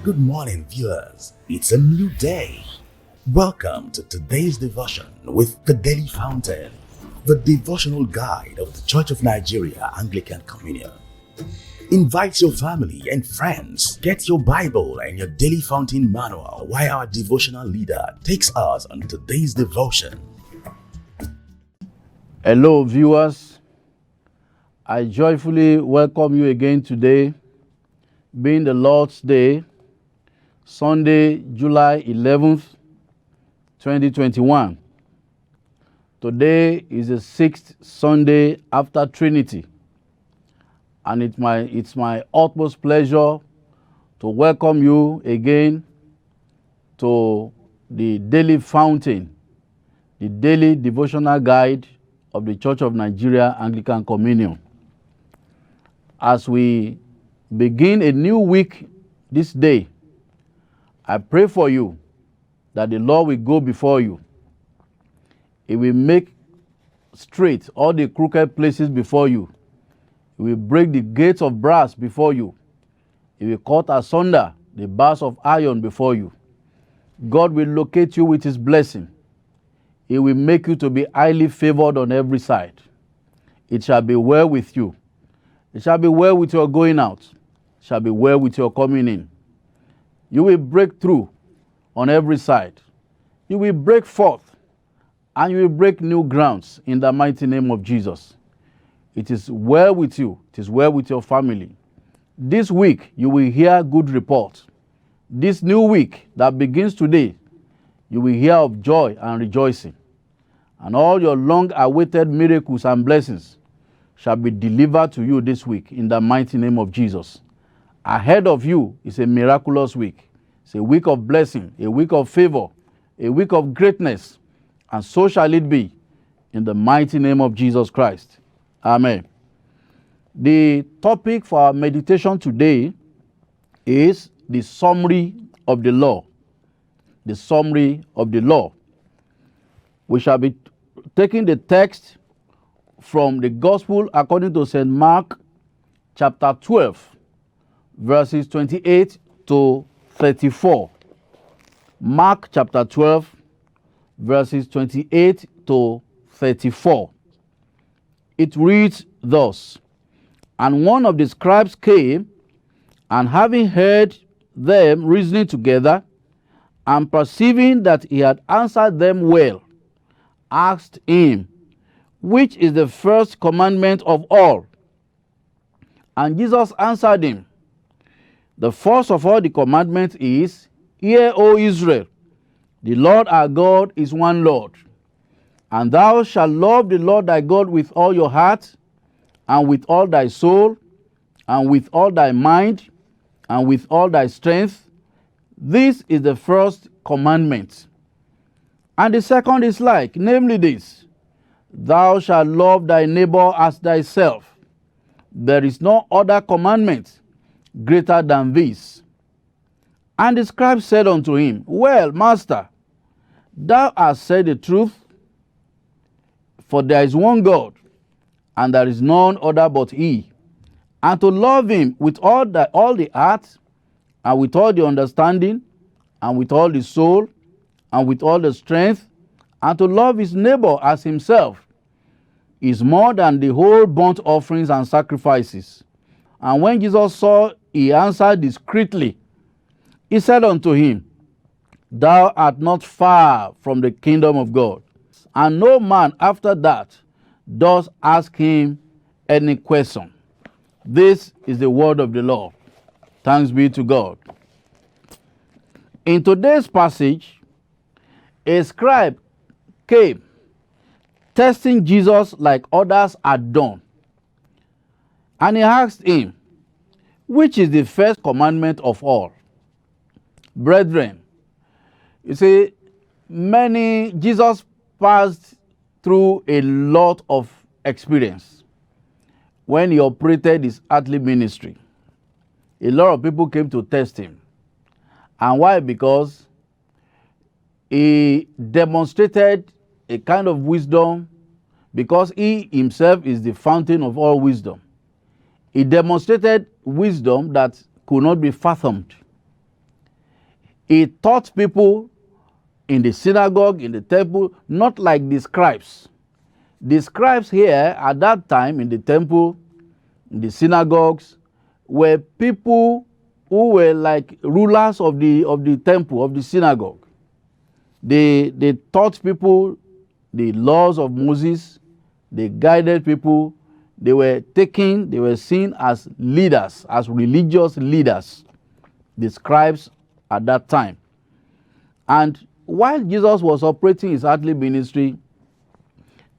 Good morning, viewers. It's a new day. Welcome to today's devotion with the Daily Fountain, the devotional guide of the Church of Nigeria Anglican Communion. Invite your family and friends. Get your Bible and your Daily Fountain manual while our devotional leader takes us on today's devotion. Hello, viewers. I joyfully welcome you again today, being the Lord's Day, Sunday, July 11th, 2021. Today is the 6th Sunday after Trinity, and it's my utmost pleasure to welcome you again to the Daily Fountain, the daily devotional guide of the Church of Nigeria Anglican Communion. As we begin a new week this day, I pray for you that the Lord will go before you. He will make straight all the crooked places before you. He will break the gates of brass before you. He will cut asunder the bars of iron before you. God will locate you with his blessing. He will make you to be highly favored on every side. It shall be well with you. It shall be well with your going out. It shall be well with your coming in. You will break through on every side. You will break forth, and you will break new grounds in the mighty name of Jesus. It is well with you. It is well with your family. This week, you will hear good reports. This new week that begins today, you will hear of joy and rejoicing. And all your long-awaited miracles and blessings shall be delivered to you this week in the mighty name of Jesus. Ahead of you is a miraculous week. It's a week of blessing, a week of favor, a week of greatness, and so shall it be in the mighty name of Jesus Christ. Amen. The topic for our meditation today is the summary of the law. The summary of the law. We shall be taking the text from the Gospel according to St. Mark, chapter 12, verses 28 to 34. Mark chapter 12, verses 28 to 34. It reads thus: And one of the scribes came, and having heard them reasoning together, and perceiving that he had answered them well, asked him, Which is the first commandment of all? And Jesus answered him, The first of all the commandments is, Hear, O Israel, the Lord our God is one Lord. And thou shalt love the Lord thy God with all your heart, and with all thy soul, and with all thy mind, and with all thy strength. This is the first commandment. And the second is like, namely this, Thou shalt love thy neighbor as thyself. There is no other commandment greater than this. And the scribe said unto him, Well, master, thou hast said the truth, for there is one God, and there is none other but he. And to love him with all the heart, and with all the understanding, and with all the soul, and with all the strength, and to love his neighbor as himself, is more than the whole burnt offerings and sacrifices. And when Jesus saw he answered discreetly, he said unto him, Thou art not far from the kingdom of God. And no man after that does ask him any question. This is the word of the Lord. Thanks be to God. In today's passage, a scribe came, testing Jesus like others had done. And he asked him, Which is the first commandment of all? Brethren, you see, Jesus passed through a lot of experience when he operated his earthly ministry. A lot of people came to test him. And why? Because he demonstrated a kind of wisdom, because he himself is the fountain of all wisdom. He demonstrated wisdom that could not be fathomed. He taught people in the synagogue, in the temple, not like the scribes. The scribes here at that time in the temple, in the synagogues, were people who were like rulers of the temple, of the synagogue. They taught people the laws of Moses. They guided people. They were seen as leaders, as religious leaders, the scribes at that time. And while Jesus was operating his earthly ministry,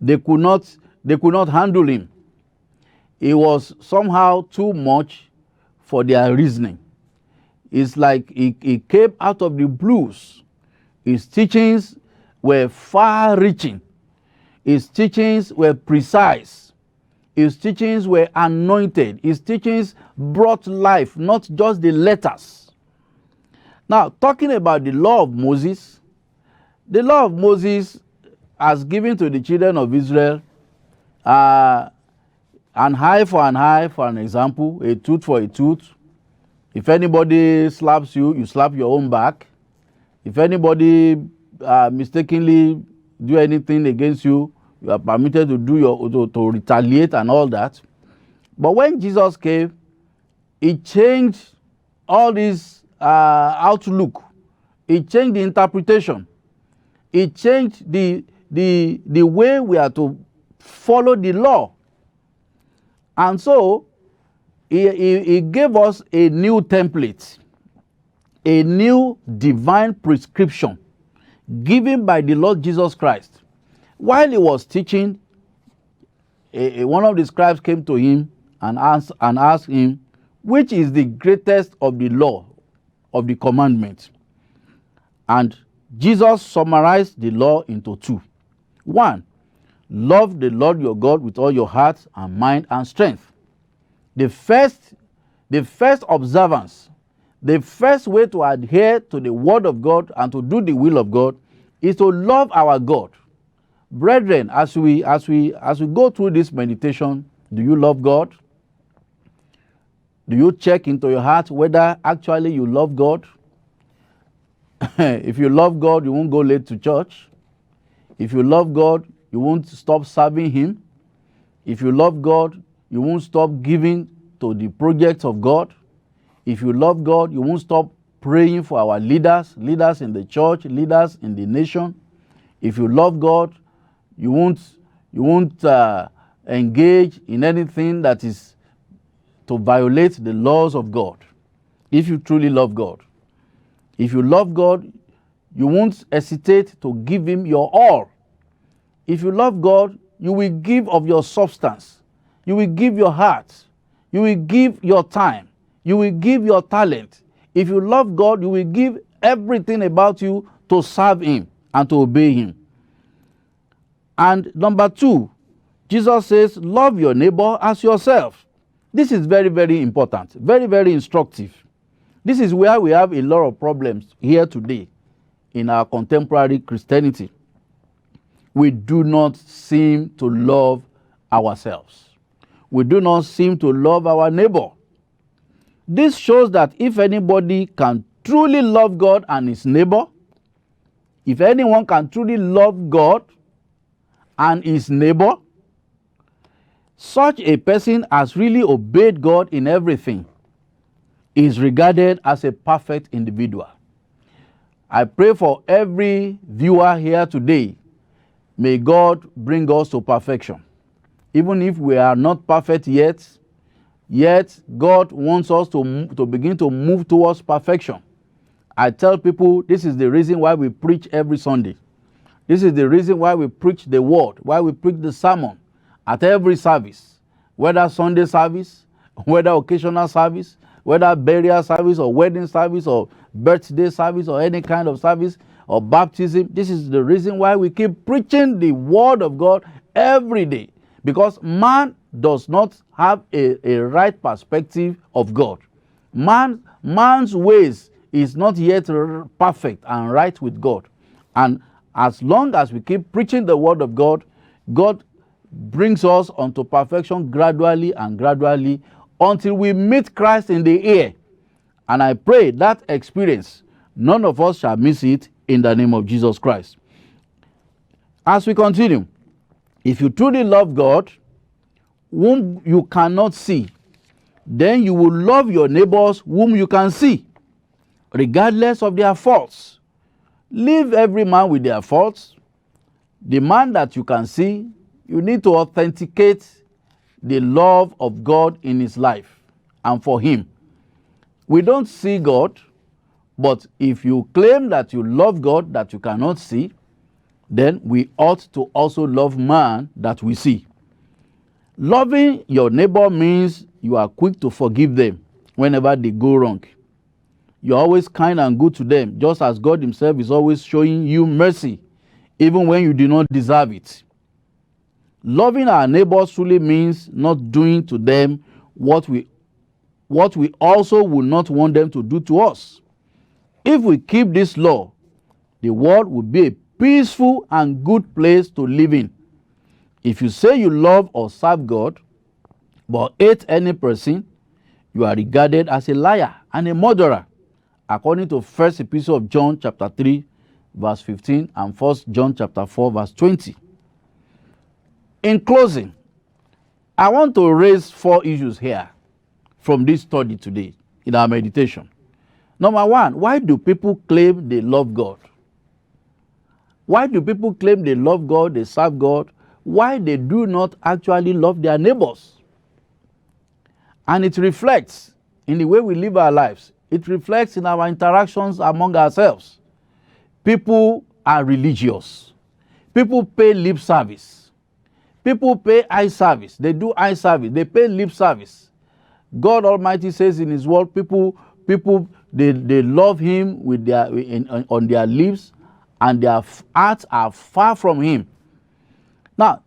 they could not handle him. It was somehow too much for their reasoning. It's like he came out of the blues. His teachings were far-reaching. His teachings were precise. His teachings were anointed. His teachings brought life, not just the letters. Now, talking about the law of Moses, the law of Moses, as given to the children of Israel, an eye for an eye, for an example, a tooth for a tooth. If anybody slaps you, you slap your own back. If anybody mistakenly do anything against you, you are permitted to to retaliate and all that. But when Jesus came, he changed all this outlook. He changed the interpretation. He changed the way we are to follow the law. And so he gave us a new template, a new divine prescription given by the Lord Jesus Christ. While he was teaching, one of the scribes came to him and asked him, which is the greatest of the law, of the commandments? And Jesus summarized the law into two. One, love the Lord your God with all your heart and mind and strength. The first observance, the first way to adhere to the word of God and to do the will of God is to love our God. Brethren, as we go through this meditation, do you love God? Do you check into your heart whether actually you love God? If you love God, you won't go late to church. If you love God, you won't stop serving him. If you love God, you won't stop giving to the projects of God. If you love God, you won't stop praying for our leaders in the church, leaders in the nation. If you love God, you won't engage in anything that is to violate the laws of God. If you truly love God. If you love God, you won't hesitate to give him your all. If you love God, you will give of your substance. You will give your heart. You will give your time. You will give your talent. If you love God, you will give everything about you to serve him and to obey him. And number two, Jesus says, love your neighbor as yourself. This is very, very important, very, very instructive. This is where we have a lot of problems here today in our contemporary Christianity. We do not seem to love ourselves. We do not seem to love our neighbor. This shows that if anybody can truly love God and his neighbor, if anyone can truly love God and his neighbor, such a person has really obeyed God in everything, is regarded as a perfect individual. I pray for every viewer here today. May God bring us to perfection. Even if we are not perfect yet God wants us to begin to move towards perfection. I tell people this is the reason why we preach every Sunday. This is the reason why we preach the word, why we preach the sermon at every service, whether Sunday service, whether occasional service, whether burial service or wedding service or birthday service or any kind of service or baptism. This is the reason why we keep preaching the word of God every day, because man does not have a right perspective of God. Man's ways is not yet perfect and right with God. And as long as we keep preaching the word of God, God brings us unto perfection gradually and gradually until we meet Christ in the air. And I pray that experience None of us shall miss it in the name of Jesus Christ. As we continue, if you truly love God, whom you cannot see, then you will love your neighbors whom you can see, regardless of their faults. Leave every man with their faults. The man that you can see, you need to authenticate the love of God in his life and for him. We don't see God, but if you claim that you love God that you cannot see, then we ought to also love man that we see. Loving your neighbor means you are quick to forgive them whenever they go wrong. You're always kind and good to them, just as God himself is always showing you mercy, even when you do not deserve it. Loving our neighbors truly means not doing to them what we also would not want them to do to us. If we keep this law, the world will be a peaceful and good place to live in. If you say you love or serve God, but hate any person, you are regarded as a liar and a murderer, according to 1st Epistle of John chapter 3, verse 15, and 1st John chapter 4, verse 20. In closing, I want to raise 4 issues here from this study today in our meditation. Number 1, why do people claim they love God? Why do people claim they love God, they serve God, why they do not actually love their neighbors? And it reflects in the way we live our lives. It reflects in our interactions among ourselves. People are religious. People pay lip service. People pay eye service. They do eye service. They pay lip service. God Almighty says in his word, people they love him with their on their lips, and their hearts are far from him. Now,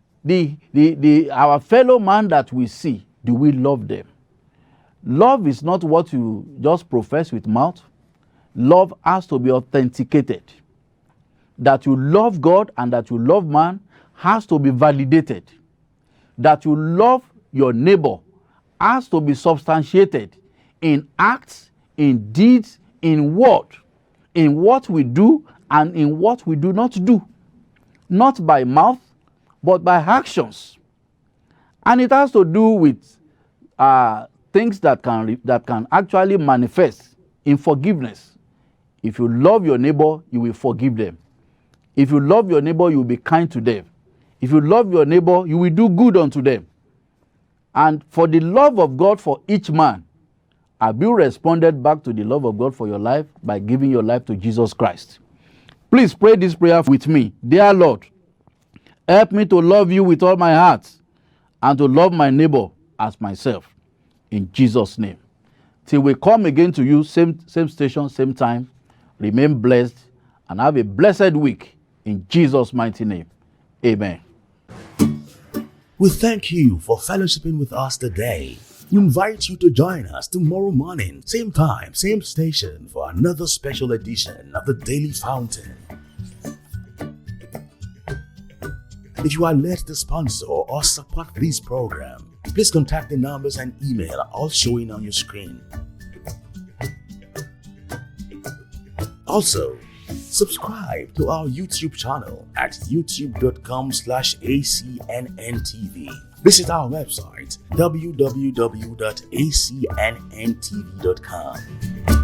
our fellow man that we see, do we love them? Love is not what you just profess with mouth. Love has to be authenticated. That you love God and that you love man has to be validated. That you love your neighbor has to be substantiated in acts, in deeds, in what we do and in what we do not do. Not by mouth, but by actions. And it has to do with things that can actually manifest in forgiveness. If you love your neighbor, you will forgive them. If you love your neighbor, you will be kind to them. If you love your neighbor, you will do good unto them. And for the love of God for each man, have you responded back to the love of God for your life by giving your life to Jesus Christ? Please pray this prayer with me. Dear Lord, help me to love you with all my heart and to love my neighbor as myself. In Jesus' name. Till we come again to you, same station, same time, remain blessed and have a blessed week. In Jesus' mighty name. Amen. We thank you for fellowshipping with us today. We invite you to join us tomorrow morning, same time, same station, for another special edition of the Daily Fountain. If you are led to sponsor or support this program, please contact the numbers and email all showing on your screen. Also, subscribe to our YouTube channel at youtube.com/ACNNTV. Visit our website www.acnntv.com.